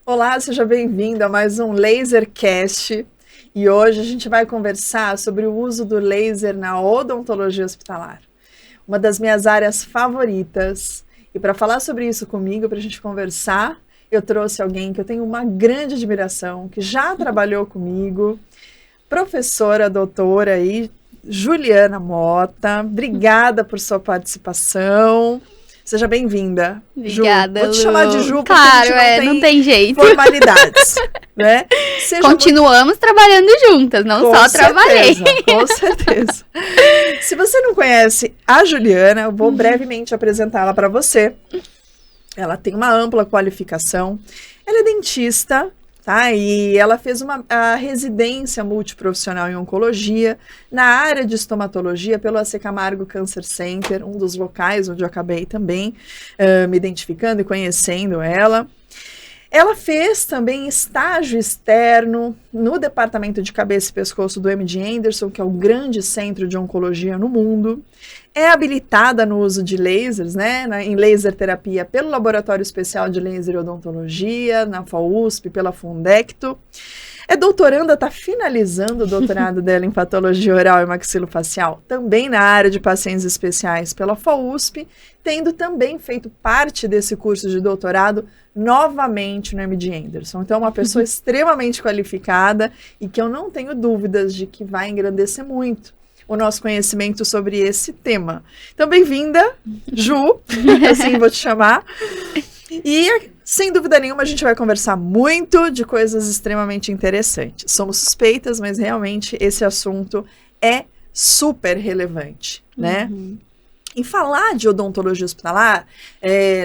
Olá, seja bem-vindo a mais um Lasercast. E hoje a gente vai conversar sobre o uso do laser na odontologia hospitalar, uma das minhas áreas favoritas. E para falar sobre isso comigo, para a gente conversar, eu trouxe alguém que eu tenho uma grande admiração, que já trabalhou comigo, professora, doutora aí, Juliana Mota. Obrigada por sua participação. Seja bem-vinda. Obrigada, Ju. Vou te chamar de Ju porque claro, a gente não tem jeito. formalidades, né? Continuamos trabalhando juntas, não com só certeza, trabalhei. Com certeza. Se você não conhece a Juliana, eu vou brevemente apresentá-la para você. Ela tem uma ampla qualificação. Ela é dentista, tá? E ela fez a residência multiprofissional em oncologia na área de estomatologia pelo AC Camargo Cancer Center, um dos locais onde eu acabei também me identificando e conhecendo ela. Ela fez também estágio externo no departamento de cabeça e pescoço do MD Anderson, que é o grande centro de oncologia no mundo. É habilitada no uso de lasers, né, em laser terapia pelo Laboratório Especial de Laser e Odontologia, na FAUSP, pela Fundecto. É doutoranda, está finalizando o doutorado dela em patologia oral e maxilofacial, também na área de pacientes especiais pela FAUSP, tendo também feito parte desse curso de doutorado novamente no MD Anderson. Então, é uma pessoa extremamente qualificada e que eu não tenho dúvidas de que vai engrandecer muito o nosso conhecimento sobre esse tema. Então, bem-vinda, Ju, assim vou te chamar. E, sem dúvida nenhuma, a gente vai conversar muito de coisas extremamente interessantes. Somos suspeitas, mas realmente esse assunto é super relevante, né? Em falar de odontologia hospitalar,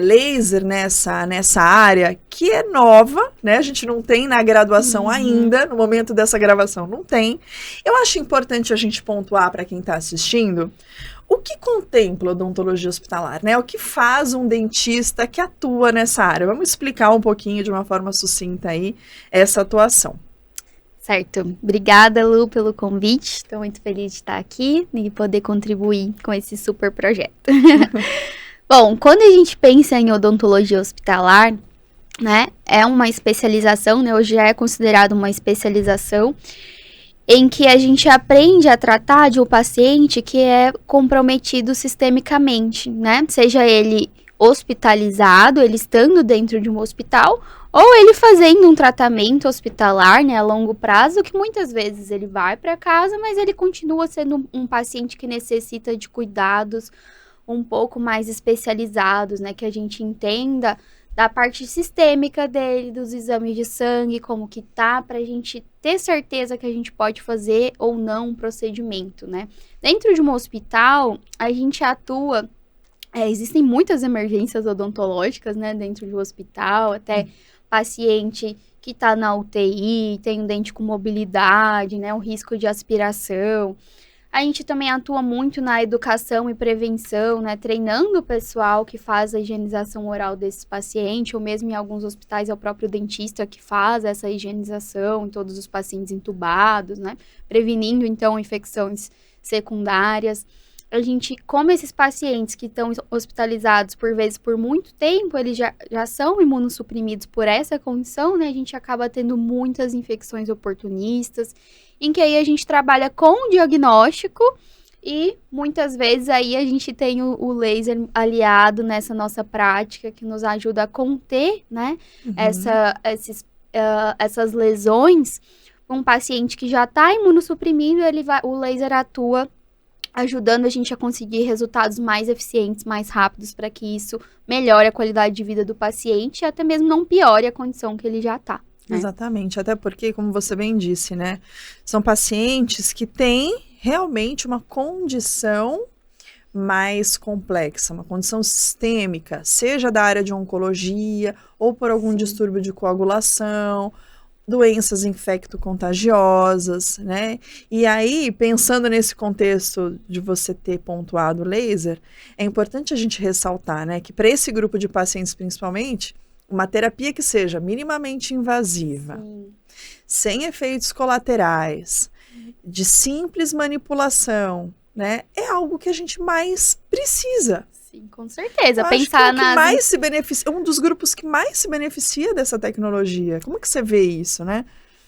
laser nessa área, que é nova, né? A gente não tem na graduação ainda, no momento dessa gravação não tem. Eu acho importante a gente pontuar para quem está assistindo o que contempla a odontologia hospitalar, né? O que faz um dentista que atua nessa área? Vamos explicar um pouquinho de uma forma sucinta aí essa atuação. Certo. Obrigada, Lu, pelo convite. Estou muito feliz de estar aqui e poder contribuir com esse super projeto. Bom, quando a gente pensa em odontologia hospitalar, né, é uma especialização, né, hoje já é considerado uma especialização, em que a gente aprende a tratar de um paciente que é comprometido sistemicamente, né? Seja ele hospitalizado, ele estando dentro de um hospital, ou ele fazendo um tratamento hospitalar, né, a longo prazo, que muitas vezes ele vai para casa, mas ele continua sendo um paciente que necessita de cuidados um pouco mais especializados, né, que a gente entenda da parte sistêmica dele, dos exames de sangue, como que tá, pra gente ter certeza que a gente pode fazer ou não um procedimento, né? Dentro de um hospital, a gente atua, existem muitas emergências odontológicas, né, dentro de um hospital, até paciente que tá na UTI, tem um dente com mobilidade, né, um risco de aspiração. A gente também atua muito na educação e prevenção, né, treinando o pessoal que faz a higienização oral desses pacientes, ou mesmo em alguns hospitais é o próprio dentista que faz essa higienização em todos os pacientes entubados, né, prevenindo, então, infecções secundárias. A gente, como esses pacientes que estão hospitalizados, por vezes, por muito tempo, eles já são imunossuprimidos por essa condição, né, a gente acaba tendo muitas infecções oportunistas, em que aí a gente trabalha com o diagnóstico e muitas vezes aí a gente tem o laser aliado nessa nossa prática que nos ajuda a conter, né, essas lesões. Um paciente que já está imunossuprimido, o laser atua ajudando a gente a conseguir resultados mais eficientes, mais rápidos, para que isso melhore a qualidade de vida do paciente e até mesmo não piore a condição que ele já está. Exatamente, até porque, como você bem disse, né, são pacientes que têm realmente uma condição mais complexa, uma condição sistêmica, seja da área de oncologia ou por algum distúrbio de coagulação, doenças infecto-contagiosas, né? E aí, pensando nesse contexto de você ter pontuado o laser, é importante a gente ressaltar, né, que para esse grupo de pacientes principalmente, uma terapia que seja minimamente invasiva, sem efeitos colaterais, de simples manipulação, né, é algo que a gente mais precisa. Sim, com certeza. Eu acho Pensar que é o que mais se beneficia, um dos grupos que mais se beneficia dessa tecnologia. Como que você vê isso, né?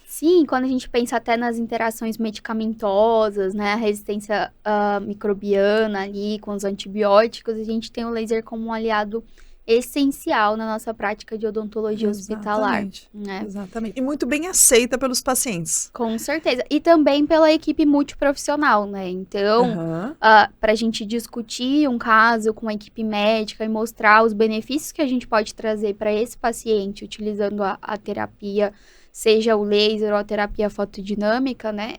Sim, quando a gente pensa até nas interações medicamentosas, né, a resistência microbiana ali com os antibióticos, a gente tem o laser como um aliado essencial na nossa prática de odontologia hospitalar, né? Exatamente. E muito bem aceita pelos pacientes. Com certeza. E também pela equipe multiprofissional, né? Então, para a gente discutir um caso com a equipe médica e mostrar os benefícios que a gente pode trazer para esse paciente utilizando a terapia, seja o laser ou a terapia fotodinâmica, né?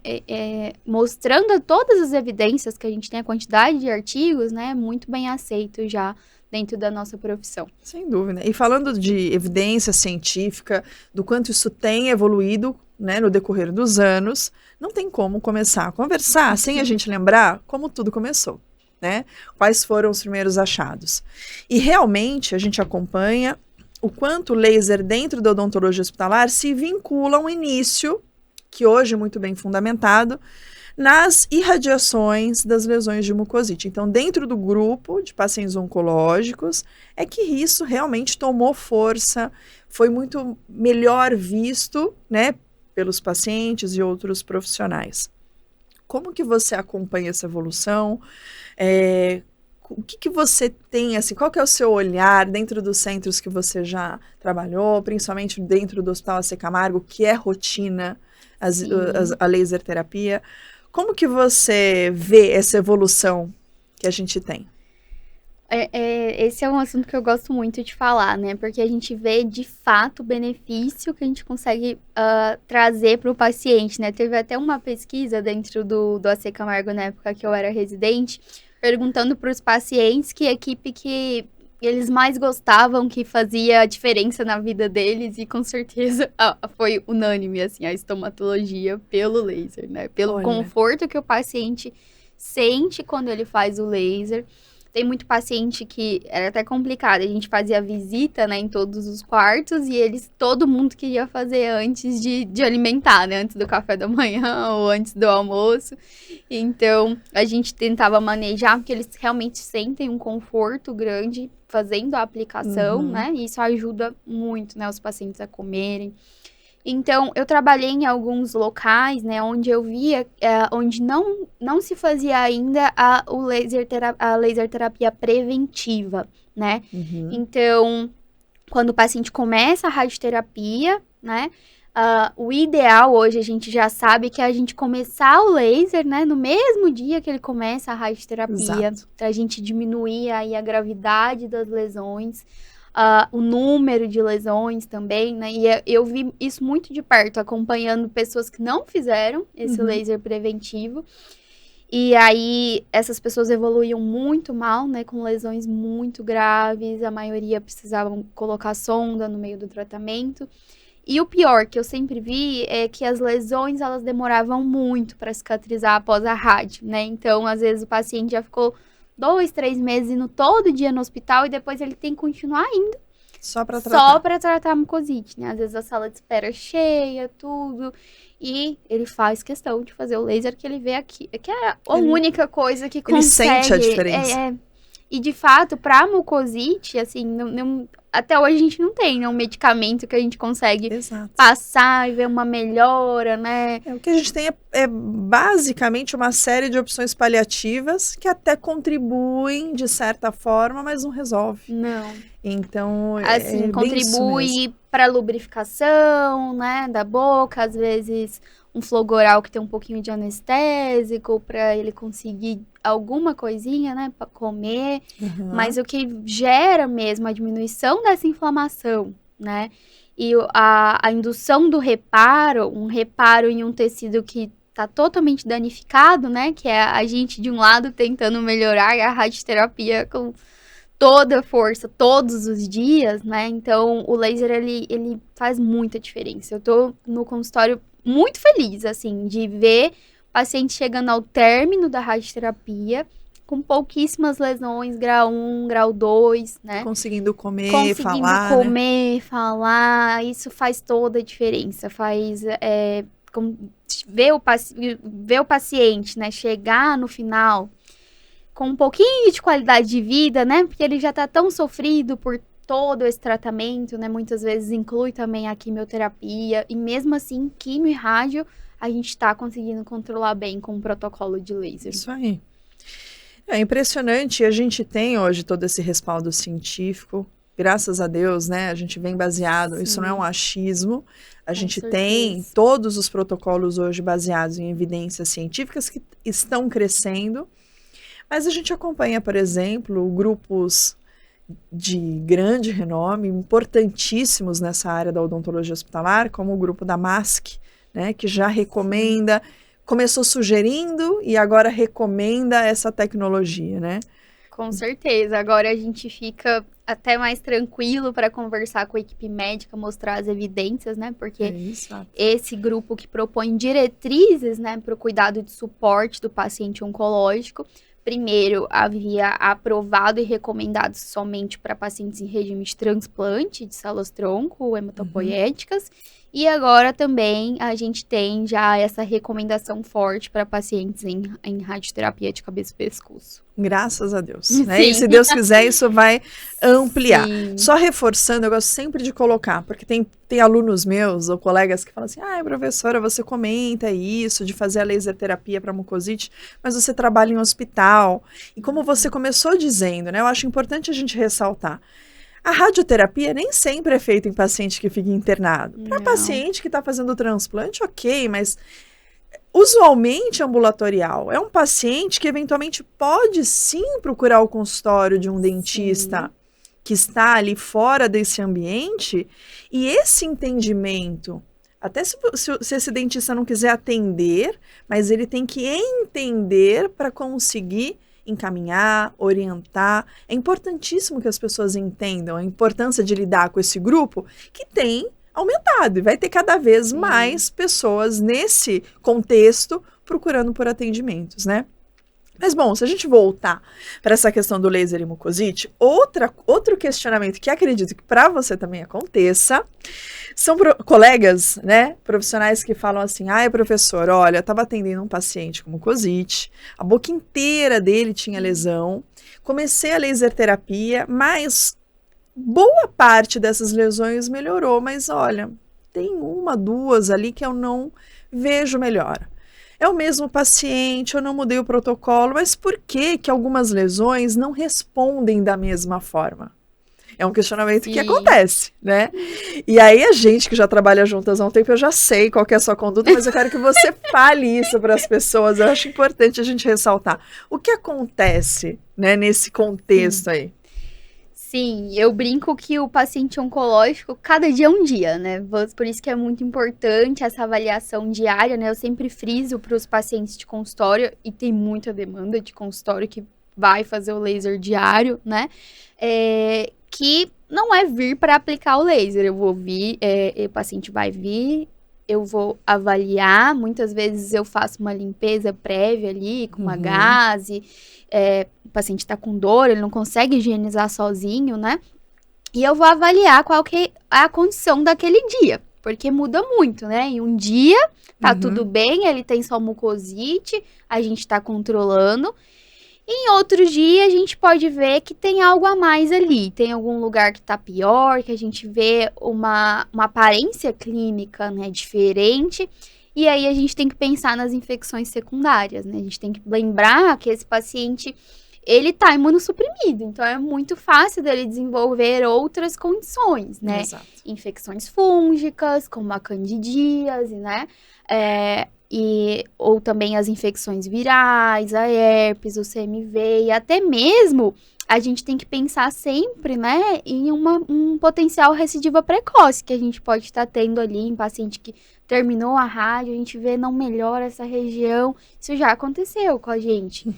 Mostrando todas as evidências que a gente tem, a quantidade de artigos, né? Muito bem aceito já dentro da nossa profissão. Sem dúvida. E falando de evidência científica, do quanto isso tem evoluído, né, no decorrer dos anos, não tem como começar a conversar sem a gente lembrar como tudo começou, né? Quais foram os primeiros achados. E realmente a gente acompanha o quanto o laser dentro da odontologia hospitalar se vincula a um início, que hoje é muito bem fundamentado, nas irradiações das lesões de mucosite. Então, dentro do grupo de pacientes oncológicos, é que isso realmente tomou força, foi muito melhor visto, né, pelos pacientes e outros profissionais. Como que você acompanha essa evolução? O que você tem, assim, qual que é o seu olhar dentro dos centros que você já trabalhou, principalmente dentro do Hospital AC Camargo, que é rotina, a laser terapia? Como que você vê essa evolução que a gente tem? Esse é um assunto que eu gosto muito de falar, né? Porque a gente vê, de fato, o benefício que a gente consegue trazer para o paciente, né? Teve até uma pesquisa dentro do AC Camargo, na época que eu era residente, perguntando para os pacientes que equipe que eles mais gostavam, que fazia diferença na vida deles, e com certeza foi unânime, assim, a estomatologia pelo laser, né? Pelo conforto que o paciente sente quando ele faz o laser. Tem muito paciente que era até complicado, a gente fazia visita, né, em todos os quartos, e todo mundo queria fazer antes de alimentar, né, antes do café da manhã ou antes do almoço. Então, a gente tentava manejar, porque eles realmente sentem um conforto grande fazendo a aplicação, né, e isso ajuda muito, né, os pacientes a comerem. Então, eu trabalhei em alguns locais, né, onde eu via, onde não se fazia ainda a laser terapia preventiva, né? Então, quando o paciente começa a radioterapia, né, o ideal hoje a gente já sabe que é a gente começar o laser, né, no mesmo dia que ele começa a radioterapia, para a gente diminuir aí a gravidade das lesões, o número de lesões também, né? E eu vi isso muito de perto, acompanhando pessoas que não fizeram esse laser preventivo. E aí, essas pessoas evoluíam muito mal, né? Com lesões muito graves, a maioria precisavam colocar sonda no meio do tratamento. E o pior que eu sempre vi é que as lesões, elas demoravam muito para cicatrizar após a rádio, né? Então, às vezes, o paciente já ficou 2, 3 meses indo todo dia no hospital e depois ele tem que continuar indo. Só para tratar. Só para tratar a mucosite, né? Às vezes a sala de espera é cheia, tudo. E ele faz questão de fazer o laser que ele vê aqui. Que é a única coisa que consegue. Ele sente a diferença. E de fato, para mucosite, assim, até hoje a gente não tem, né, um medicamento que a gente consegue passar e ver uma melhora, né? O que a gente tem é basicamente uma série de opções paliativas que até contribuem de certa forma, mas não resolve. Não. Então, assim, contribui para lubrificação, né, da boca, às vezes um flogoral que tem um pouquinho de anestésico para ele conseguir alguma coisinha, né, para comer, mas o que gera mesmo a diminuição dessa inflamação, né, e a indução do reparo, um reparo em um tecido que tá totalmente danificado, né, que é a gente de um lado tentando melhorar a radioterapia com toda a força, todos os dias, né, então o laser, ele faz muita diferença. Eu tô no consultório muito feliz, assim, de ver o paciente chegando ao término da radioterapia com pouquíssimas lesões, grau 1, grau 2, né? Conseguindo comer, falar, isso faz toda a diferença, faz, ver o paciente, né, chegar no final com um pouquinho de qualidade de vida, né? Porque ele já tá tão sofrido por todo esse tratamento, né? Muitas vezes inclui também a quimioterapia. E mesmo assim, quimio e rádio, a gente tá conseguindo controlar bem com o protocolo de laser. Isso aí. É impressionante, a gente tem hoje todo esse respaldo científico, graças a Deus, né? A gente vem baseado, Sim. isso não é um achismo, a gente certeza. tem todos os protocolos hoje baseados em evidências científicas que estão crescendo, mas a gente acompanha, por exemplo, grupos de grande renome, importantíssimos nessa área da odontologia hospitalar, como o grupo da MASC, né? Que já recomenda... Começou sugerindo e agora recomenda essa tecnologia, né? Com certeza. Agora a gente fica até mais tranquilo para conversar com a equipe médica, mostrar as evidências, né? Porque esse grupo que propõe diretrizes, né, para o cuidado de suporte do paciente oncológico, primeiro havia aprovado e recomendado somente para pacientes em regime de transplante de células-tronco hematopoéticas. E agora também a gente tem já essa recomendação forte para pacientes em radioterapia de cabeça e pescoço. Graças a Deus. Né? E se Deus quiser, isso vai ampliar. Sim. Só reforçando, eu gosto sempre de colocar, porque tem alunos meus ou colegas que falam assim, professora, você comenta isso, de fazer a laser terapia para mucosite, mas você trabalha em hospital. E como você começou dizendo, né, eu acho importante a gente ressaltar, a radioterapia nem sempre é feita em paciente que fica internado. Para paciente que está fazendo transplante, ok, mas usualmente ambulatorial. É um paciente que eventualmente pode sim procurar o consultório de um dentista que está ali fora desse ambiente, e esse entendimento, até se esse dentista não quiser atender, mas ele tem que entender para conseguir encaminhar, orientar. É importantíssimo que as pessoas entendam a importância de lidar com esse grupo que tem aumentado e vai ter cada vez mais pessoas nesse contexto procurando por atendimentos, né? Mas, bom, se a gente voltar para essa questão do laser e mucosite, outro questionamento que acredito que para você também aconteça, são colegas, né, profissionais que falam assim, professor, olha, eu estava atendendo um paciente com mucosite, a boca inteira dele tinha lesão, comecei a laser terapia, mas boa parte dessas lesões melhorou, mas olha, tem uma, duas ali que eu não vejo melhora. É o mesmo paciente, eu não mudei o protocolo, mas por que algumas lesões não respondem da mesma forma? É um questionamento que acontece, né? E aí a gente que já trabalha juntas há um tempo, eu já sei qual que é a sua conduta, mas eu quero que você fale isso para as pessoas, eu acho importante a gente ressaltar. O que acontece, né, nesse contexto aí? Sim, eu brinco que o paciente oncológico, cada dia é um dia, né? Por isso que é muito importante essa avaliação diária, né? Eu sempre friso para os pacientes de consultório, e tem muita demanda de consultório que vai fazer o laser diário, né? Que não é vir para aplicar o laser. Eu vou vir, o paciente vai vir, eu vou avaliar, muitas vezes eu faço uma limpeza prévia ali, com uma gaze, o paciente está com dor, ele não consegue higienizar sozinho, né? E eu vou avaliar qual que é a condição daquele dia, porque muda muito, né? Em um dia tá tudo bem, ele tem só mucosite, a gente tá controlando. Em outro dia, a gente pode ver que tem algo a mais ali. Tem algum lugar que tá pior, que a gente vê uma aparência clínica, né, diferente. E aí, a gente tem que pensar nas infecções secundárias, né? A gente tem que lembrar que esse paciente, ele tá imunossuprimido. Então, é muito fácil dele desenvolver outras condições, né? Exato. Infecções fúngicas, como a candidíase, né? Ou também as infecções virais, a herpes, o CMV, e até mesmo a gente tem que pensar sempre, né, em um potencial recidiva precoce que a gente pode estar tendo ali em paciente que terminou a rádio, a gente vê não melhora essa região, isso já aconteceu com a gente.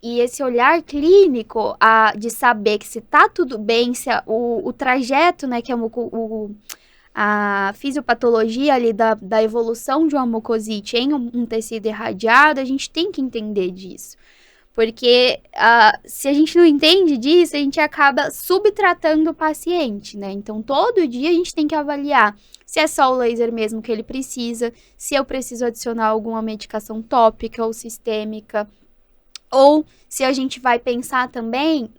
E esse olhar clínico de saber que se tá tudo bem, se o trajeto, né, que é a fisiopatologia ali da evolução de uma mucosite em um tecido irradiado, a gente tem que entender disso. Porque se a gente não entende disso, a gente acaba subtratando o paciente, né? Então, todo dia a gente tem que avaliar se é só o laser mesmo que ele precisa, se eu preciso adicionar alguma medicação tópica ou sistêmica, Ou se a gente vai pensar também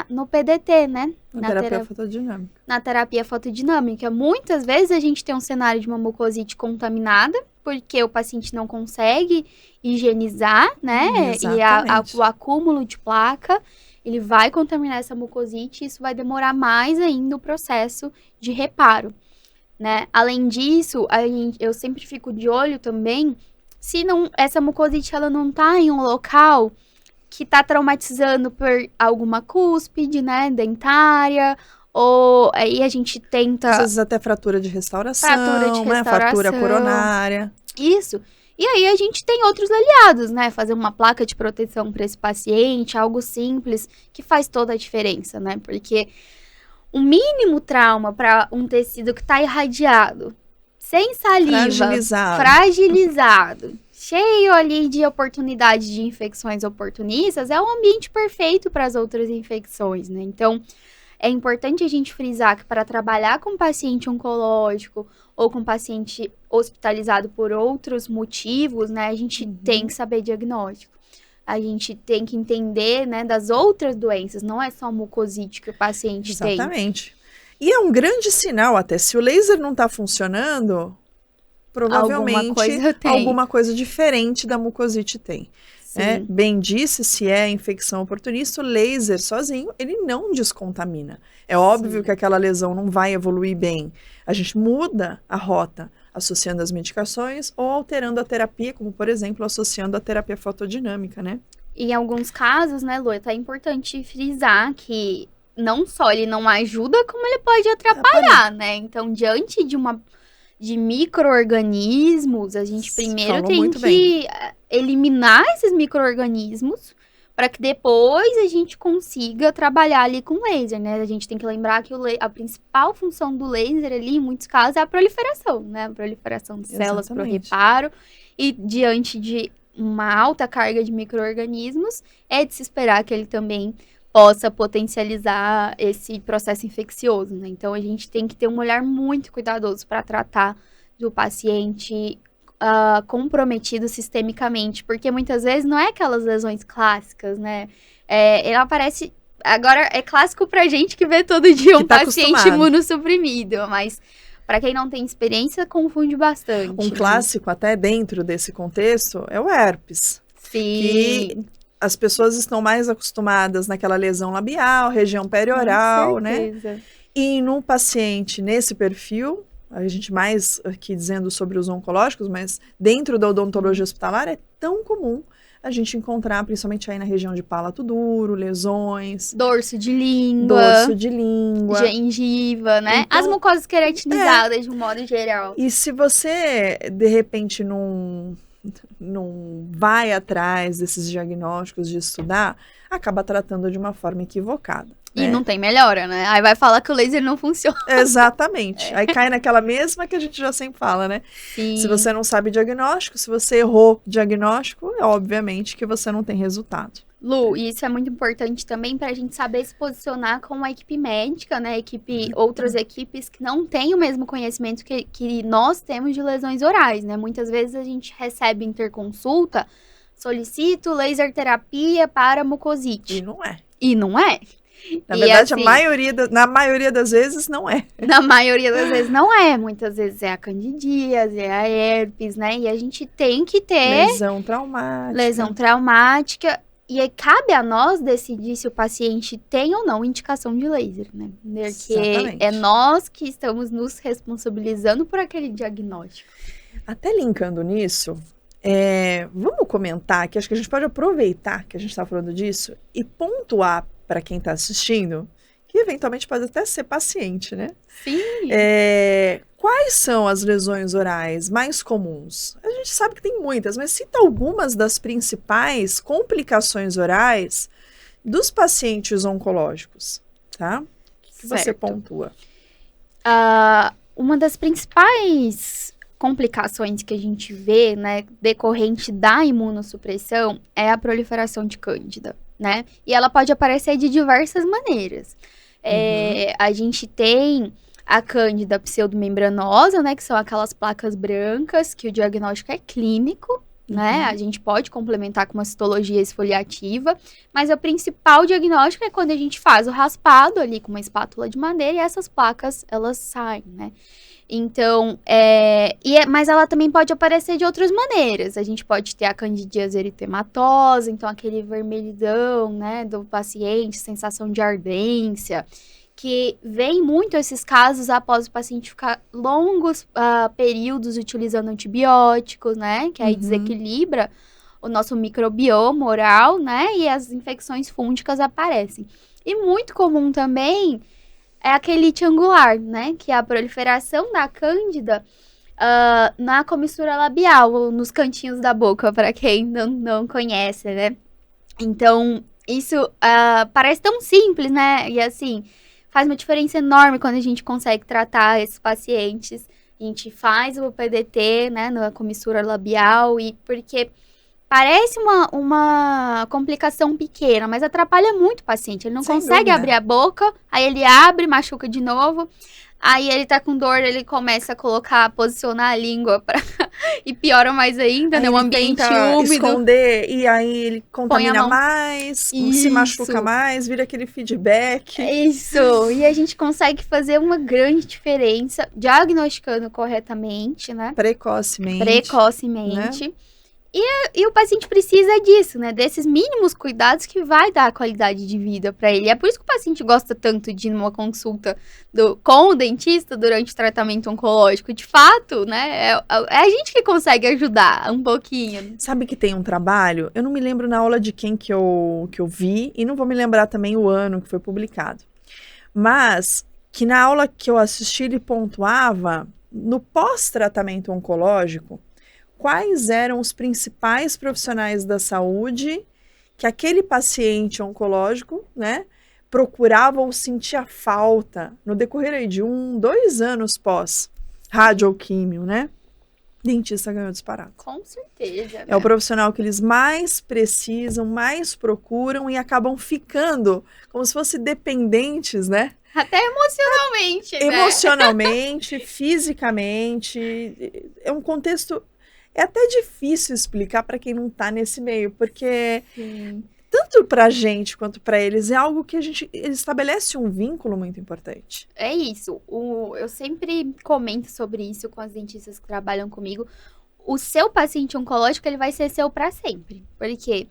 no PDT, né? Na terapia fotodinâmica. Na terapia fotodinâmica. Muitas vezes a gente tem um cenário de uma mucosite contaminada, porque o paciente não consegue higienizar, né? Exatamente. E o acúmulo de placa, ele vai contaminar essa mucosite e isso vai demorar mais ainda o processo de reparo, né? Além disso, eu sempre fico de olho também se essa mucosite ela não tá em um local que tá traumatizando por alguma cúspide, né, dentária, ou aí a gente tenta... Às vezes até fratura de restauração, né, restauração. fratura coronária. Isso. E aí a gente tem outros aliados, né, fazer uma placa de proteção para esse paciente, algo simples, que faz toda a diferença, né, porque o mínimo trauma para um tecido que tá irradiado, sem saliva, fragilizado, cheio ali de oportunidades de infecções oportunistas, é o ambiente perfeito para as outras infecções, né? Então, é importante a gente frisar que para trabalhar com paciente oncológico ou com paciente hospitalizado por outros motivos, né, a gente tem que saber diagnóstico. A gente tem que entender, né, das outras doenças, não é só mucosite que o paciente tem. Exatamente. E é um grande sinal até, se o laser não está funcionando, provavelmente alguma coisa diferente da mucosite tem. Né? Bem disse, se é infecção oportunista, o laser sozinho, ele não descontamina. É óbvio que aquela lesão não vai evoluir bem. A gente muda a rota, associando as medicações ou alterando a terapia, como, por exemplo, associando a terapia fotodinâmica, né? Em alguns casos, né, Lu, é importante frisar que não só ele não ajuda, como ele pode atrapalhar, né? Então, diante de micro-organismos, a gente primeiro tem que eliminar esses micro-organismos para que depois a gente consiga trabalhar ali com laser, né? A gente tem que lembrar que a principal função do laser ali, em muitos casos, é a proliferação, né? A proliferação de células para o reparo. E diante de uma alta carga de micro-organismos, é de se esperar que ele também possa potencializar esse processo infeccioso, né? Então, a gente tem que ter um olhar muito cuidadoso para tratar do paciente comprometido sistemicamente, porque muitas vezes não é aquelas lesões clássicas, né? Ela aparece... Agora, é clássico pra gente que vê todo dia um paciente imunossuprimido, mas para quem não tem experiência, confunde bastante. Um clássico, até dentro desse contexto, é o herpes. Sim. Que as pessoas estão mais acostumadas naquela lesão labial, região perioral, né? E no paciente, nesse perfil, a gente mais aqui dizendo sobre os oncológicos, mas dentro da odontologia hospitalar é tão comum a gente encontrar, principalmente aí na região de palato duro, lesões. Dorso de língua. Gengiva, né? Então, as mucosas queratinizadas, de um modo geral. E se você, de repente, não vai atrás desses diagnósticos de estudar, acaba tratando de uma forma equivocada. E não tem melhora, né? Aí vai falar que o laser não funciona. Exatamente. Aí cai naquela mesma que a gente já sempre fala, né? Sim. Se você não sabe diagnóstico, se você errou diagnóstico, é obviamente que você não tem resultado. Lu, e isso é muito importante também para a gente saber se posicionar com a equipe médica, né? Outras equipes que não têm o mesmo conhecimento que nós temos de lesões orais, né? Muitas vezes a gente recebe interconsulta, solicito laser terapia para mucosite. E não é. E não é. Na verdade, assim, na maioria das vezes não é. Na maioria das vezes não é. Muitas vezes é a candidíase, é a herpes, né? E a gente tem que ter... Lesão traumática. Lesão traumática. E aí cabe a nós decidir se o paciente tem ou não indicação de laser, né? Porque exatamente. É nós que estamos nos responsabilizando por aquele diagnóstico. Até linkando nisso, vamos comentar que acho que a gente pode aproveitar que a gente está falando disso e pontuar para quem está assistindo, que eventualmente pode até ser paciente, né? Sim. Quais são as lesões orais mais comuns? A gente sabe que tem muitas, mas cita algumas das principais complicações orais dos pacientes oncológicos, tá? O que você pontua? Uma das principais complicações que a gente vê, né, decorrente da imunossupressão é a proliferação de cândida, né? E ela pode aparecer de diversas maneiras. A gente tem a cândida pseudomembranosa, né, que são aquelas placas brancas que o diagnóstico é clínico, né? A gente pode complementar com uma citologia esfoliativa, mas o principal diagnóstico é quando a gente faz o raspado ali com uma espátula de madeira e essas placas, elas saem, né? Então, mas ela também pode aparecer de outras maneiras. A gente pode ter a candidíase eritematosa, então aquele vermelhidão, né, do paciente, sensação de ardência, que vem muito esses casos após o paciente ficar longos períodos utilizando antibióticos, né, que aí desequilibra o nosso microbioma oral, né, e as infecções fúngicas aparecem. E muito comum também é aquele elite angular, né? Que é a proliferação da cândida na comissura labial, nos cantinhos da boca, para quem não conhece, né? Então, isso parece tão simples, né? E assim, faz uma diferença enorme quando a gente consegue tratar esses pacientes. A gente faz o PDT, né? Na comissura labial, e porque parece uma complicação pequena, mas atrapalha muito o paciente. Ele não consegue abrir a boca, aí ele abre, machuca de novo. Aí ele tá com dor, ele começa a posicionar a língua e piora mais ainda, aí né? Um ambiente úmido. Esconder, e aí ele contamina mais, se machuca mais, vira aquele feedback. Isso, e a gente consegue fazer uma grande diferença, diagnosticando corretamente, né? Precocemente. Né? E o paciente precisa disso, né? Desses mínimos cuidados que vai dar qualidade de vida para ele. É por isso que o paciente gosta tanto de ir numa consulta com o dentista durante o tratamento oncológico. De fato, né? É a gente que consegue ajudar um pouquinho. Sabe que tem um trabalho? Eu não me lembro na aula de quem que eu vi e não vou me lembrar também o ano que foi publicado. Mas que na aula que eu assisti ele pontuava no pós-tratamento oncológico quais eram os principais profissionais da saúde que aquele paciente oncológico, né, procurava ou sentia falta no decorrer aí de 2 anos pós radioquímio, né? Dentista ganhou disparado. Com certeza. Né? É o profissional que eles mais precisam, mais procuram e acabam ficando como se fossem dependentes, né? Até emocionalmente, né? Emocionalmente, fisicamente. É um contexto... É até difícil explicar para quem não está nesse meio, porque tanto para a gente quanto para eles é algo que ele estabelece um vínculo muito importante. É isso. Eu sempre comento sobre isso com as dentistas que trabalham comigo. O seu paciente oncológico, ele vai ser seu para sempre. Porque,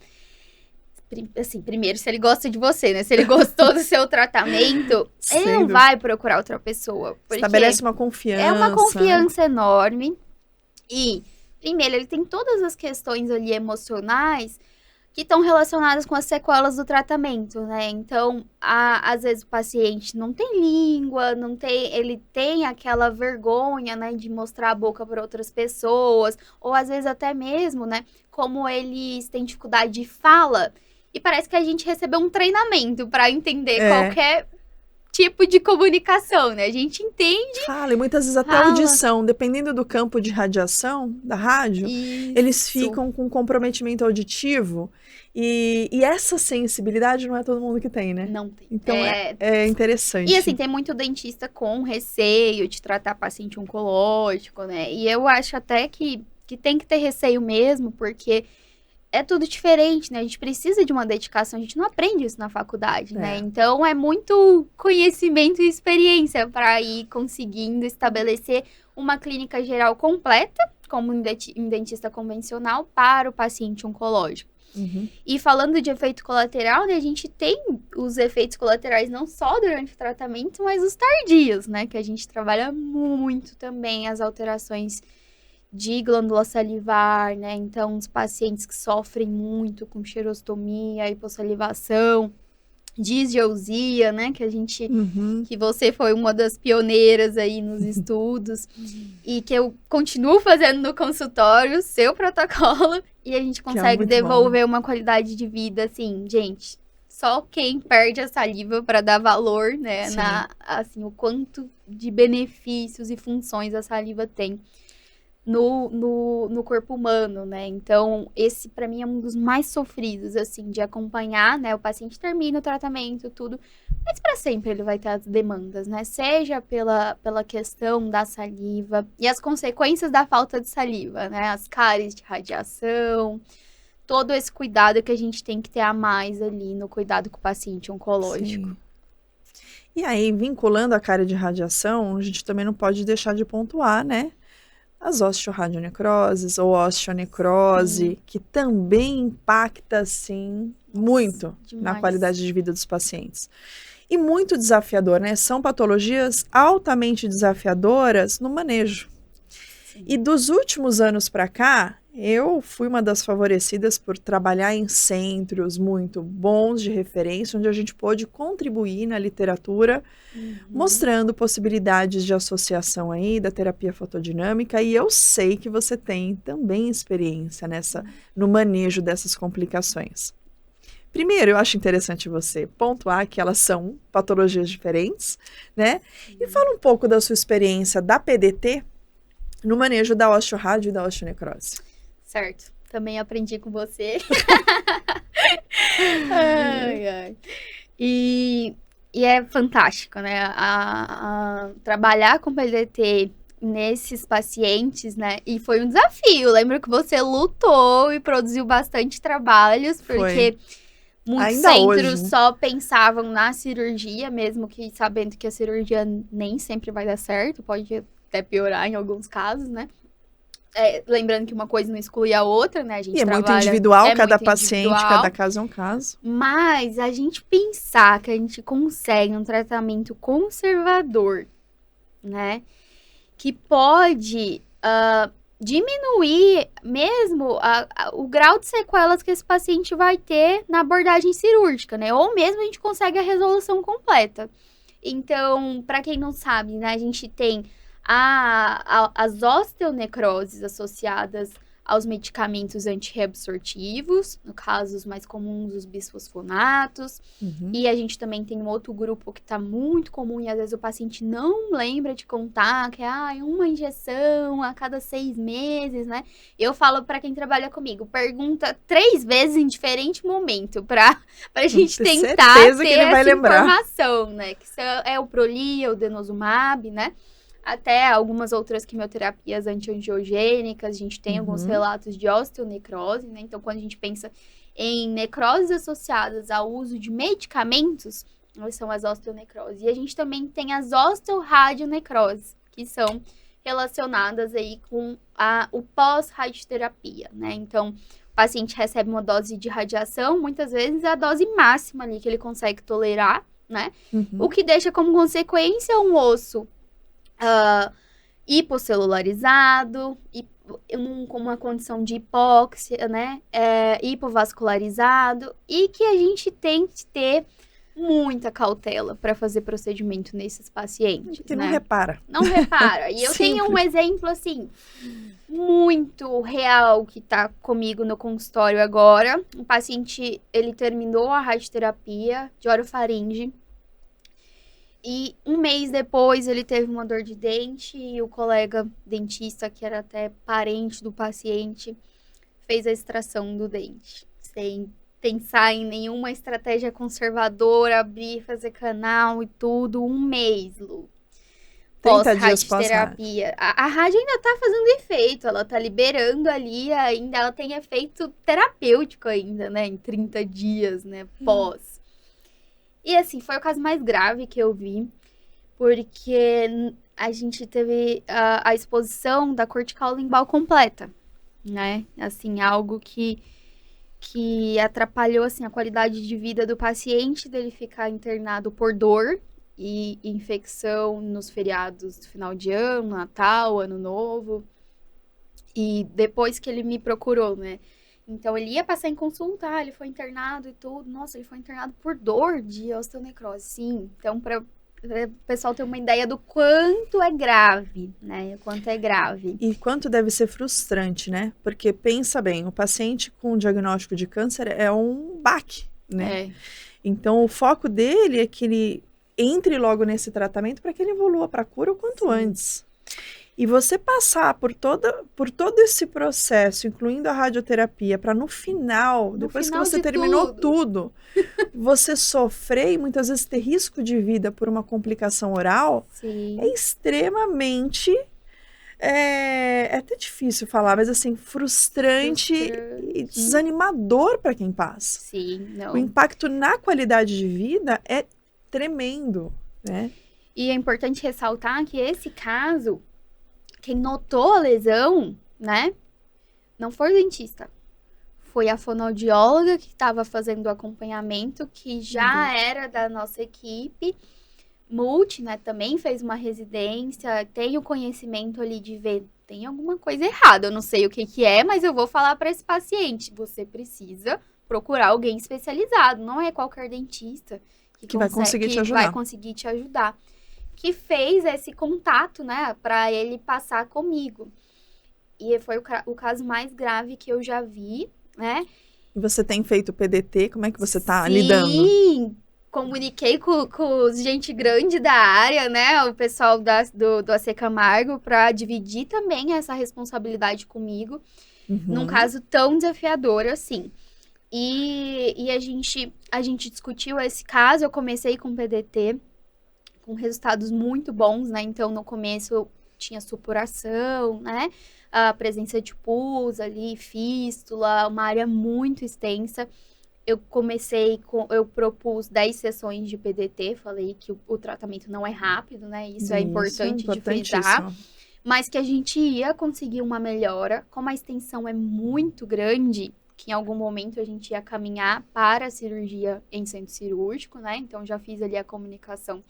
assim, primeiro, se ele gosta de você, né? Se ele gostou do seu tratamento, ele não vai procurar outra pessoa. Estabelece uma confiança. É uma confiança enorme. E... primeiro, ele tem todas as questões ali emocionais que estão relacionadas com as sequelas do tratamento, né? Então, às vezes o paciente não tem língua, ele tem aquela vergonha, né, de mostrar a boca para outras pessoas, ou às vezes até mesmo, né, como eles têm dificuldade de fala, e parece que a gente recebeu um treinamento para entender qualquer tipo de comunicação, né? A gente entende. Fala, e muitas vezes até audição, dependendo do campo de radiação da rádio, eles ficam com comprometimento auditivo e essa sensibilidade não é todo mundo que tem, né? Não tem. Então é interessante. E assim, tem muito dentista com receio de tratar paciente oncológico, né? E eu acho até que tem que ter receio mesmo, porque é tudo diferente, né? A gente precisa de uma dedicação, a gente não aprende isso na faculdade, né? Então, é muito conhecimento e experiência para ir conseguindo estabelecer uma clínica geral completa, como um dentista convencional, para o paciente oncológico. E falando de efeito colateral, né? A gente tem os efeitos colaterais não só durante o tratamento, mas os tardios, né? Que a gente trabalha muito também, as alterações de glândula salivar, né? Então, os pacientes que sofrem muito com xerostomia, hipossalivação, disgeusia, né? Que a gente, que você foi uma das pioneiras aí nos estudos e que eu continuo fazendo no consultório, seu protocolo, e a gente consegue devolver uma qualidade de vida, assim, gente. Só quem perde a saliva para dar valor, né? Assim, o quanto de benefícios e funções a saliva tem no corpo humano, né? Então, esse para mim é um dos mais sofridos, assim, de acompanhar, né? O paciente termina o tratamento, tudo, mas para sempre ele vai ter as demandas, né? Seja pela questão da saliva e as consequências da falta de saliva, né? As cáries de radiação, todo esse cuidado que a gente tem que ter a mais ali no cuidado com o paciente oncológico. Sim. E aí, vinculando a cárie de radiação, a gente também não pode deixar de pontuar, né? As osteoradionecroses ou osteonecrose, que também impacta, sim, muito na demais. qualidade de vida dos pacientes. E muito desafiador, né? São patologias altamente desafiadoras no manejo. Sim. E dos últimos anos para cá, eu fui uma das favorecidas por trabalhar em centros muito bons de referência, onde a gente pôde contribuir na literatura, mostrando possibilidades de associação aí da terapia fotodinâmica, e eu sei que você tem também experiência no manejo dessas complicações. Primeiro, eu acho interessante você pontuar que elas são patologias diferentes, né? E fala um pouco da sua experiência da PDT no manejo da osteorádio e da osteonecrose. Certo. Também aprendi com você. Ai, ai. E é fantástico, né? Trabalhar com PDT nesses pacientes, né? E foi um desafio. Lembro que você lutou e produziu bastante trabalhos, porque muitos Ainda centros hoje, né? só pensavam na cirurgia, mesmo que sabendo que a cirurgia nem sempre vai dar certo, pode até piorar em alguns casos, né? Lembrando que uma coisa não exclui a outra, né? A gente E é muito trabalha, individual, cada muito paciente, individual, cada caso é um caso. mas a gente pensar que a gente consegue um tratamento conservador, né? Que pode diminuir mesmo o grau de sequelas que esse paciente vai ter na abordagem cirúrgica, né? Ou mesmo a gente consegue a resolução completa. Então, para quem não sabe, né? A gente tem as osteonecroses associadas aos medicamentos antirreabsortivos, no caso, os mais comuns, os bisfosfonatos. E a gente também tem um outro grupo que está muito comum e às vezes o paciente não lembra de contar, que é uma injeção a cada 6 meses, né? Eu falo para quem trabalha comigo, pergunta 3 vezes em diferente momento, para a gente tentar ter essa informação, né? Que é o Prolia, o denosumab, né? Até algumas outras quimioterapias antiangiogênicas, a gente tem alguns relatos de osteonecrose, né? Então, quando a gente pensa em necroses associadas ao uso de medicamentos, são as osteonecroses. E a gente também tem as osteoradionecroses, que são relacionadas aí com o pós-radioterapia, né? Então, o paciente recebe uma dose de radiação, muitas vezes é a dose máxima ali que ele consegue tolerar, né? O que deixa como consequência um osso hipocelularizado, com uma condição de hipóxia, né? Hipovascularizado, e que a gente tem que ter muita cautela para fazer procedimento nesses pacientes. Porque né? não repara. Não repara. E eu tenho um exemplo, assim, muito real que tá comigo no consultório agora. Um paciente, ele terminou a radioterapia de orofaringe. E um mês depois ele teve uma dor de dente e o colega dentista, que era até parente do paciente, fez a extração do dente. Sem pensar em nenhuma estratégia conservadora, abrir, fazer canal e tudo. Um mês, Lu. 30 dias pós-radioterapia. A rádio ainda tá fazendo efeito, ela tá liberando ali, ainda ela tem efeito terapêutico ainda, né? Em 30 dias, né? Pós. E assim, foi o caso mais grave que eu vi, porque a gente teve a exposição da cortical limbal completa, né? Assim, algo que atrapalhou, assim, a qualidade de vida do paciente, dele ficar internado por dor e infecção nos feriados do final de ano, Natal, Ano Novo. E depois que ele me procurou, né? Então, ele ia passar em consulta, ele foi internado e tudo. Nossa, ele foi internado por dor de osteonecrose, sim. Então, para o pessoal ter uma ideia do quanto é grave, né? O quanto é grave. E quanto deve ser frustrante, né? Porque, pensa bem, o paciente com diagnóstico de câncer é um baque, né? Então, o foco dele é que ele entre logo nesse tratamento para que ele evolua para a cura o quanto antes. E você passar por todo esse processo, incluindo a radioterapia, para no final, depois que você terminou tudo, você sofrer e muitas vezes ter risco de vida por uma complicação oral, Sim. é extremamente, é até difícil falar, mas assim, frustrante. E desanimador para quem passa. Sim, não. O impacto na qualidade de vida é tremendo, né? E é importante ressaltar que esse caso, quem notou a lesão, né, não foi o dentista. Foi a fonoaudióloga que estava fazendo o acompanhamento, que já era da nossa equipe. Multi, né, também fez uma residência, tem o conhecimento ali de ver, tem alguma coisa errada, eu não sei o que é, mas eu vou falar para esse paciente, você precisa procurar alguém especializado, não é qualquer dentista que vai conseguir te ajudar. Vai conseguir te ajudar. Que fez esse contato, né, para ele passar comigo. E foi o caso mais grave que eu já vi, né? E você tem feito PDT, como é que você tá lidando? Sim, comuniquei com gente grande da área, né, o pessoal do AC Camargo, para dividir também essa responsabilidade comigo, num caso tão desafiador assim. E a gente discutiu esse caso, eu comecei com PDT, com resultados muito bons, né? Então, no começo tinha supuração, né? A presença de pus ali, fístula, uma área muito extensa. Eu propus 10 sessões de PDT, falei que o tratamento não é rápido, né? Isso é importante de frisar. Mas que a gente ia conseguir uma melhora, como a extensão é muito grande, que em algum momento a gente ia caminhar para a cirurgia em centro cirúrgico, né? Então, já fiz ali a comunicação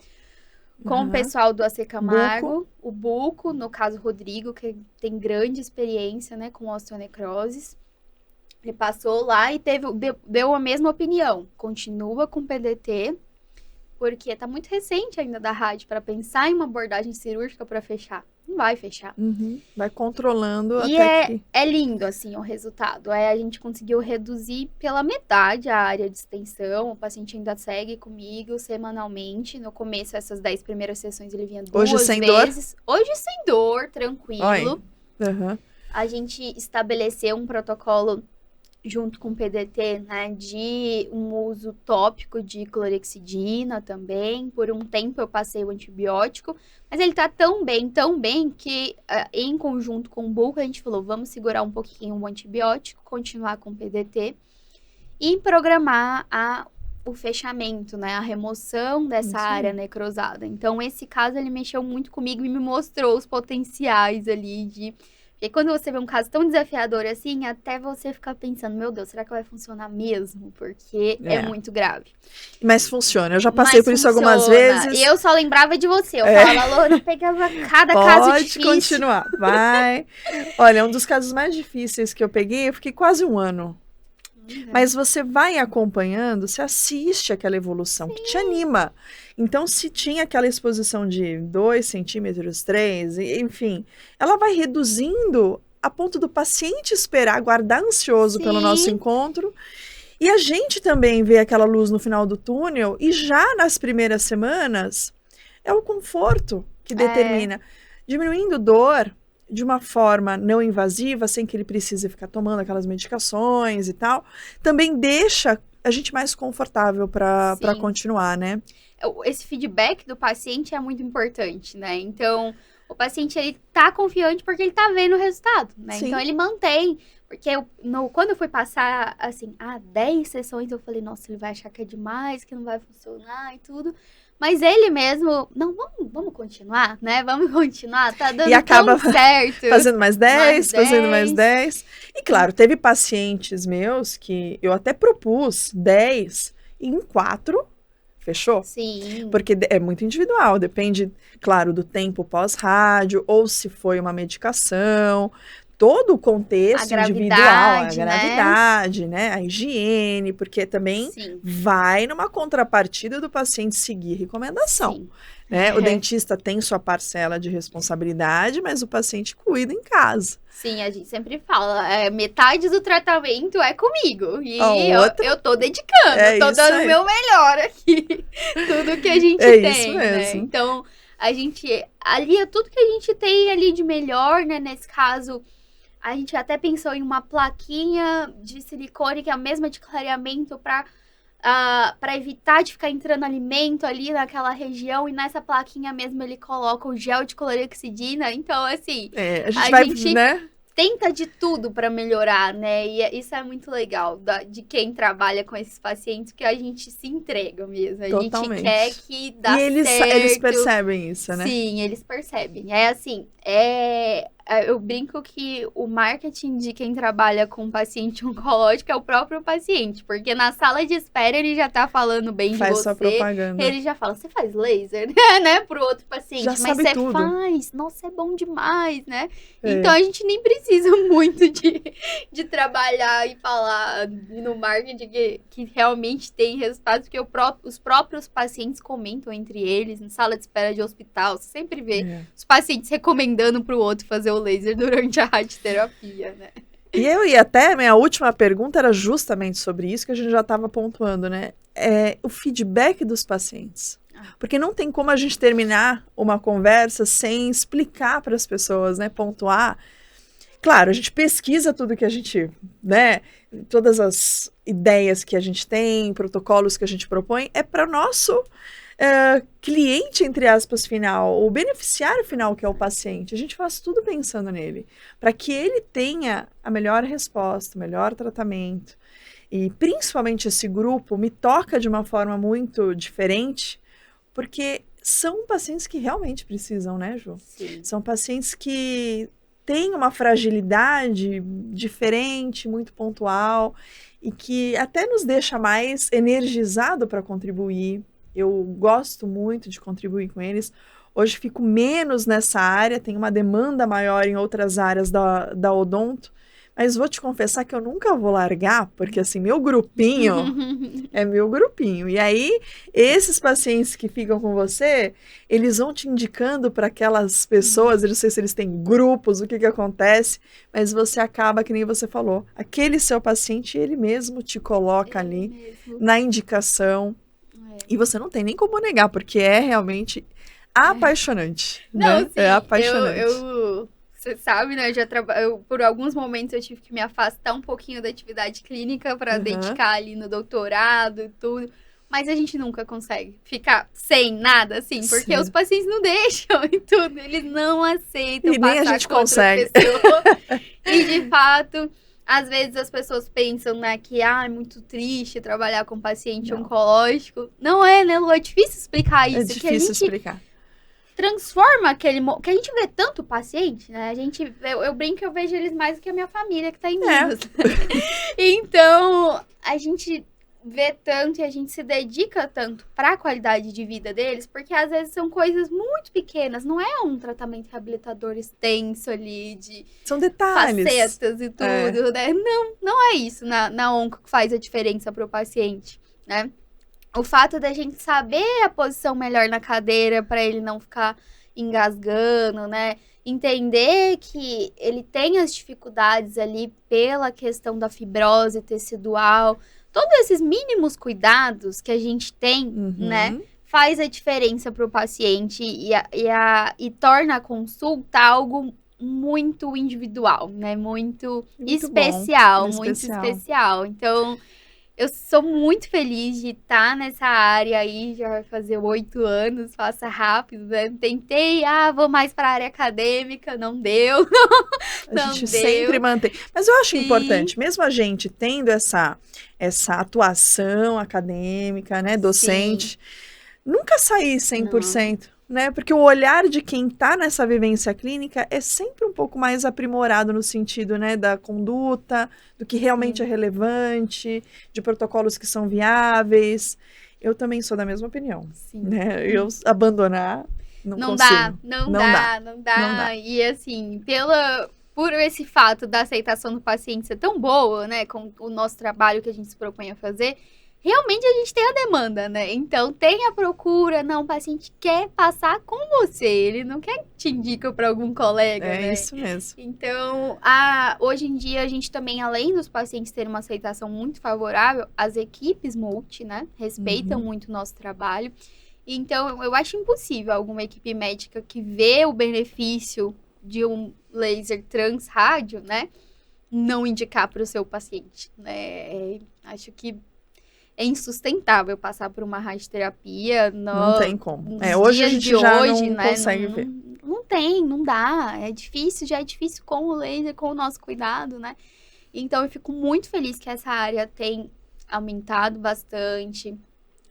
com o pessoal do AC Camargo, o Buco, no caso Rodrigo, que tem grande experiência, né, com osteonecroses. Ele passou lá e deu a mesma opinião. Continua com PDT, porque tá muito recente ainda da rádio para pensar em uma abordagem cirúrgica para fechar. Não vai fechar. Vai controlando e até que... é lindo, assim, o resultado. A gente conseguiu reduzir pela metade a área de extensão. O paciente ainda segue comigo semanalmente. No começo, essas 10 primeiras sessões, ele vinha 2 vezes. Hoje sem dor, tranquilo. A gente estabeleceu um protocolo junto com o PDT, né, de um uso tópico de clorexidina também. Por um tempo eu passei o antibiótico, mas ele tá tão bem, que em conjunto com o Buco, a gente falou, vamos segurar um pouquinho o antibiótico, continuar com o PDT e programar o fechamento, né, a remoção dessa área necrosada. Então, esse caso, ele mexeu muito comigo e me mostrou os potenciais ali de... Porque quando você vê um caso tão desafiador assim, até você ficar pensando, meu Deus, será que vai funcionar mesmo? Porque é muito grave. Mas funciona, eu já passei por isso algumas vezes. E eu só lembrava de você, eu falava, Lona, pegava cada caso difícil. Pode continuar, vai. Olha, um dos casos mais difíceis que eu peguei, eu fiquei quase 1 ano. Mas você vai acompanhando, você assiste aquela evolução que te anima. Então, se tinha aquela exposição de 2 centímetros, 3, enfim, ela vai reduzindo a ponto do paciente esperar, aguardar ansioso pelo nosso encontro. E a gente também vê aquela luz no final do túnel e já nas primeiras semanas é o conforto que determina. Diminuindo dor de uma forma não invasiva, sem que ele precise ficar tomando aquelas medicações e tal, também deixa a gente mais confortável para continuar, né? Esse feedback do paciente é muito importante, né? Então, o paciente, ele tá confiante porque ele tá vendo o resultado, né? Então, ele mantém. Porque quando eu fui passar, assim, 10 sessões, eu falei, nossa, ele vai achar que é demais, que não vai funcionar e tudo. Mas ele mesmo, não, vamos continuar, né? Vamos continuar, tá dando e acaba tão certo. Fazendo mais 10, fazendo mais 10. E claro, teve pacientes meus que eu até propus 10 e em 4 fechou. Sim. Porque é muito individual, depende, claro, do tempo pós-rádio ou se foi uma medicação. Todo o contexto individual, a gravidade, né? A higiene, porque também vai numa contrapartida do paciente seguir recomendação. Né? O dentista tem sua parcela de responsabilidade, mas o paciente cuida em casa. Sim, a gente sempre fala, metade do tratamento é comigo. E eu tô dedicando, tô dando o meu melhor aqui. Tudo que a gente tem, isso mesmo. né? Então, a gente alia tudo que a gente tem ali de melhor, né? Nesse caso, a gente até pensou em uma plaquinha de silicone, que é a mesma de clareamento, para evitar de ficar entrando alimento ali naquela região. E nessa plaquinha mesmo ele coloca o gel de clorexidina. Então, assim, a gente vai, né? Tenta de tudo para melhorar, né? E isso é muito legal de quem trabalha com esses pacientes, que a gente se entrega mesmo. A Totalmente. gente quer que dá certo. E eles percebem isso, né? Sim, eles percebem. É assim, eu brinco que o marketing de quem trabalha com paciente oncológico é o próprio paciente, porque na sala de espera ele já tá falando bem de você. Faz sua propaganda. Ele já fala, você faz laser, né, pro outro paciente. Já mas sabe você tudo. faz, nossa, é bom demais, né? Então a gente nem precisa muito de trabalhar e falar no marketing que realmente tem resultados, porque os próprios pacientes comentam entre eles, na sala de espera de hospital, você sempre vê os pacientes recomendando pro outro fazer o laser durante a radioterapia, né? E até minha última pergunta era justamente sobre isso, que a gente já estava pontuando, né? O feedback dos pacientes. Porque não tem como a gente terminar uma conversa sem explicar para as pessoas, né? Pontuar. Claro, a gente pesquisa tudo que a gente, né? Todas as ideias que a gente tem, protocolos que a gente propõe, é para o nosso cliente, entre aspas, final, o beneficiário final, que é o paciente. A gente faz tudo pensando nele, para que ele tenha a melhor resposta, o melhor tratamento. E principalmente esse grupo me toca de uma forma muito diferente, porque são pacientes que realmente precisam, né, Ju? Sim. São pacientes que têm uma fragilidade diferente, muito pontual, e que até nos deixa mais energizado para contribuir. Eu gosto muito de contribuir com eles. Hoje fico menos nessa área, tenho uma demanda maior em outras áreas da odonto, mas vou te confessar que eu nunca vou largar, porque assim, meu grupinho é meu grupinho. E aí, esses pacientes que ficam com você, eles vão te indicando para aquelas pessoas, eu não sei se eles têm grupos, o que acontece, mas você acaba, que nem você falou, aquele seu paciente, ele mesmo te coloca ali na indicação. E você não tem nem como negar, porque é realmente apaixonante. Não, né? sim, É apaixonante. Você sabe, né? Por alguns momentos eu tive que me afastar um pouquinho da atividade clínica para dedicar ali no doutorado e tudo. Mas a gente nunca consegue ficar sem nada, assim, porque os pacientes não deixam e tudo. Eles não aceitam e nem a gente consegue. E de fato, às vezes as pessoas pensam, né, que é muito triste trabalhar com paciente oncológico. Não é, né, Lu? É difícil explicar isso. É difícil explicar. Transforma aquele... Que a gente vê tanto paciente, né? Eu brinco que eu vejo eles mais do que a minha família que tá em Minas. Então, a gente vê tanto e a gente se dedica tanto para a qualidade de vida deles, porque às vezes são coisas muito pequenas, não é um tratamento reabilitador extenso ali de são detalhes, facetas e tudo, né? Não é isso na onco que faz a diferença para o paciente, né? O fato da gente saber a posição melhor na cadeira para ele não ficar engasgando, né? Entender que ele tem as dificuldades ali pela questão da fibrose tecidual. Todos esses mínimos cuidados que a gente tem, né, faz a diferença para o paciente e torna a consulta algo muito individual, né, muito especial, muito especial. Então, eu sou muito feliz de estar nessa área aí, já vai fazer 8 anos, passa rápido, né? Tentei, vou mais para a área acadêmica, não deu. A gente sempre mantém. Mas eu acho importante, mesmo a gente tendo essa atuação acadêmica, né, docente, nunca sair 100%. Né? Porque o olhar de quem está nessa vivência clínica é sempre um pouco mais aprimorado no sentido, né, da conduta, do que realmente é relevante, de protocolos que são viáveis. Eu também sou da mesma opinião. Né? Eu abandonar, não consigo. Não dá. E assim, por esse fato da aceitação do paciente ser tão boa, né, com o nosso trabalho que a gente se propõe a fazer, realmente a gente tem a demanda, né? Então, tem a procura. Não, o paciente quer passar com você. Ele não quer te indicar para algum colega, né? É isso mesmo. Então, hoje em dia, a gente também, além dos pacientes terem uma aceitação muito favorável, as equipes multi, né? Respeitam muito o nosso trabalho. Então, eu acho impossível alguma equipe médica que vê o benefício de um laser transrádio, né, não indicar para o seu paciente, né? Acho que é insustentável passar por uma radioterapia. Não tem como. Hoje a gente já não consegue ver. Não tem, não dá. É difícil, já é difícil com o laser, com o nosso cuidado, né? Então, eu fico muito feliz que essa área tem aumentado bastante.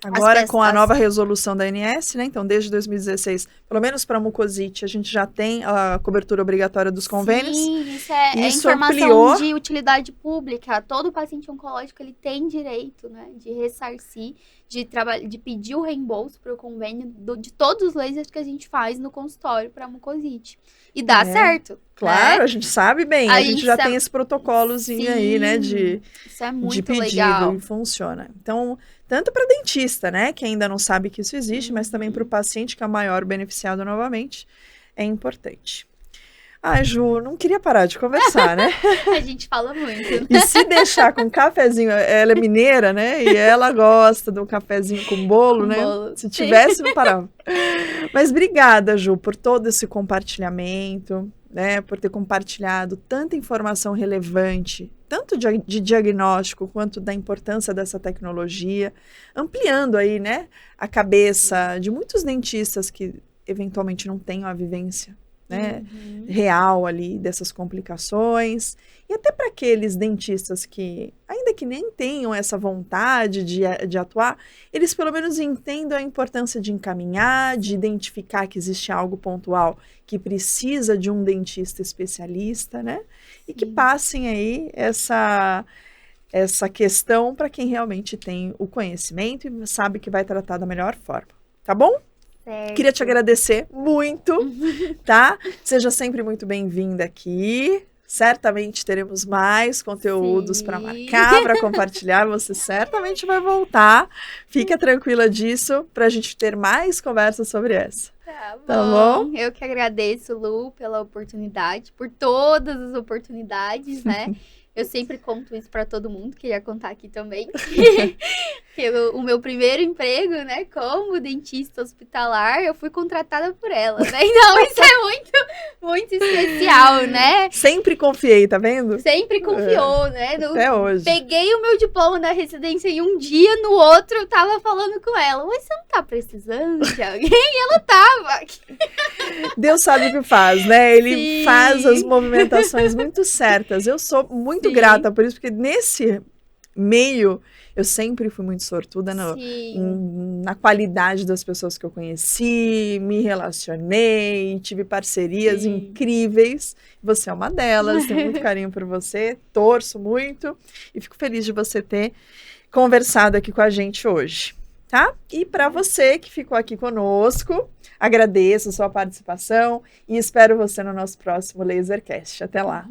Agora, com a nova resolução da ANS, né? Então, desde 2016, pelo menos para mucosite, a gente já tem a cobertura obrigatória dos convênios. Sim, isso é informação de utilidade pública. Todo paciente oncológico, ele tem direito, né? De ressarcir, de pedir o reembolso para o convênio de todos os lasers que a gente faz no consultório para mucosite. E dá certo. Claro, né? A gente sabe bem. A gente já tem esse protocolozinho aí, né? Isso é muito de pedido legal. E funciona. Então, tanto para dentista, né? Que ainda não sabe que isso existe, mas também para o paciente, que é o maior beneficiado novamente, é importante. Ai, Ju, não queria parar de conversar, né? A gente fala muito. E se deixar com um cafezinho, ela é mineira, né? E ela gosta do cafezinho com bolo, né? Se tivesse, não parava. Mas obrigada, Ju, por todo esse compartilhamento, né? Por ter compartilhado tanta informação relevante, tanto de diagnóstico quanto da importância dessa tecnologia, ampliando aí, né? A cabeça de muitos dentistas que eventualmente não tenham a vivência, né, real ali dessas complicações, e até para aqueles dentistas que, ainda que nem tenham essa vontade de atuar, eles pelo menos entendam a importância de encaminhar, de identificar que existe algo pontual que precisa de um dentista especialista, né, e que passem aí essa questão para quem realmente tem o conhecimento e sabe que vai tratar da melhor forma, tá bom? Queria te agradecer muito, tá? Seja sempre muito bem-vinda aqui. Certamente teremos mais conteúdos para marcar, para compartilhar. Você certamente vai voltar. Fica tranquila disso, para a gente ter mais conversas sobre essa. Tá bom? Eu que agradeço, Lu, pela oportunidade, por todas as oportunidades, né? Eu sempre conto isso para todo mundo, queria contar aqui também. Que o meu primeiro emprego, né, como dentista hospitalar, eu fui contratada por ela, né? Então, isso é muito, muito especial, né? Sempre confiei, tá vendo? Sempre confiou, né? Até hoje. Peguei o meu diploma da residência e um dia, no outro, eu tava falando com ela. Mas você não tá precisando de alguém? E ela tava. Deus sabe o que faz, né? Ele faz as movimentações muito certas. Eu sou muito grata por isso, porque nesse meio eu sempre fui muito sortuda na qualidade das pessoas que eu conheci, me relacionei, tive parcerias incríveis. Você é uma delas, tenho muito carinho por você, torço muito e fico feliz de você ter conversado aqui com a gente hoje, tá? E para você que ficou aqui conosco, agradeço a sua participação e espero você no nosso próximo LaserCast. Até lá!